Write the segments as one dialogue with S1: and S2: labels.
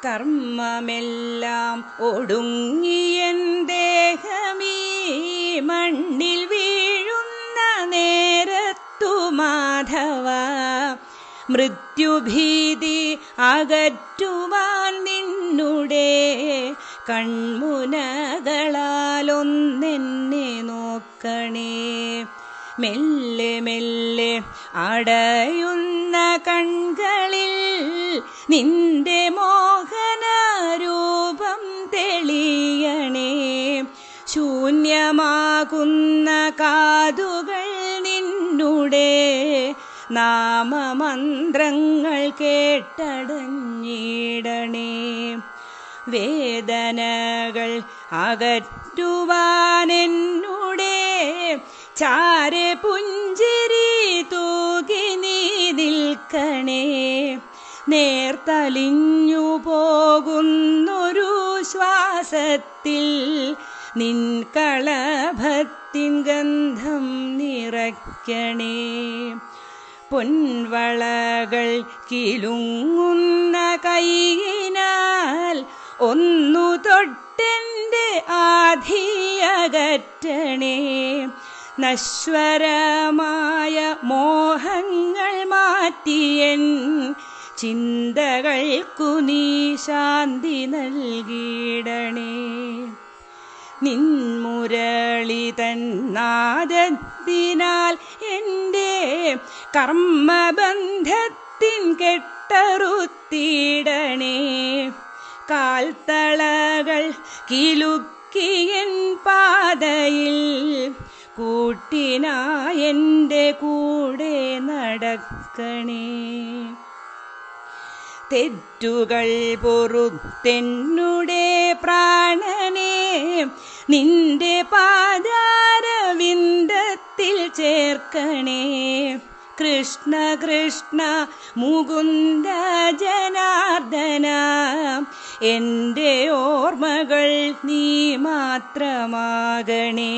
S1: കർമ്മമെല്ലാം ഒടുങ്ങിയൻ ദേഹമീ മണ്ണിൽ വീഴുന്ന നേരത്തു മാധവ മൃത്യുഭീതി അകറ്റുവാൻ നിന്നുടെ കൺമുനകളാലൊന്നെന്നെ നോക്കണേ. മെല്ലെ മെല്ലെ അടയുന്ന കൺകളിൽ നിന്റെ മോഹനരൂപം തെളിയണേ. ശൂന്യമാകുന്ന കാതുകൾ നിന്നുടെ നാമമന്ത്രങ്ങൾ കേട്ടടഞ്ഞിടണേ. വേദനകൾ അകറ്റുവാനെന്നുടെ ചാരെ പുഞ്ചിരി തൂകി നീ നിൽക്കണേ. നേർത്തലിഞ്ഞു പോകുന്നൊരു ശ്വാസത്തിൽ നിൻ കളഭത്തിൻ ഗന്ധം നിറയ്ക്കണേ. പൊൻവളകൾ കിലുങ്ങുന്ന കൈയിനാൽ ഒന്നു തൊട്ടെൻ്റെ ആധിയകറ്റണേ. നശ്വരമായ മോഹങ്ങൾ മാറ്റിയൻ ചിന്തകൾക്കു നീ ശാന്തി നൽകിയിടണേ. നിൻമുരളി തന്നാദത്തിനാൽ എൻ്റെ കർമ്മബന്ധത്തിൻ കെട്ടറുത്തിടണേ. കാൽത്തളകൾ കിലുക്കിയൻ പാതയിൽ കൂട്ടിനായെൻ്റെ കൂടെ നടക്കണേ. തെറ്റുകൾ പൊറുത്തെന്നുടെ പ്രാണനെ നിന്റെ പാദാരവിന്ദത്തിൽ ചേർക്കണേ. കൃഷ്ണ കൃഷ്ണ മുകുന്ദ ജനാർദ്ദന എൻ്റെ ഓർമ്മകൾ നീ മാത്രമാകണേ.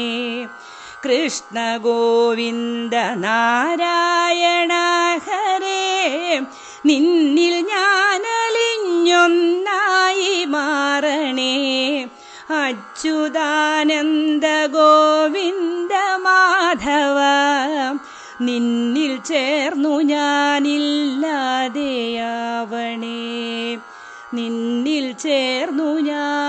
S1: കൃഷ്ണ ഗോവിന്ദ നാരായണ ഹരേ നിന്നിൽ ഞാനലിഞ്ഞൊന്നായി മാറണേ. അച്യുതാനന്ദ ഗോവിന്ദ മാധവ നിന്നിൽ ചേർന്നു ഞാനില്ലാതെയാവണേ. നിന്നിൽ ചേർന്നു ഞാൻ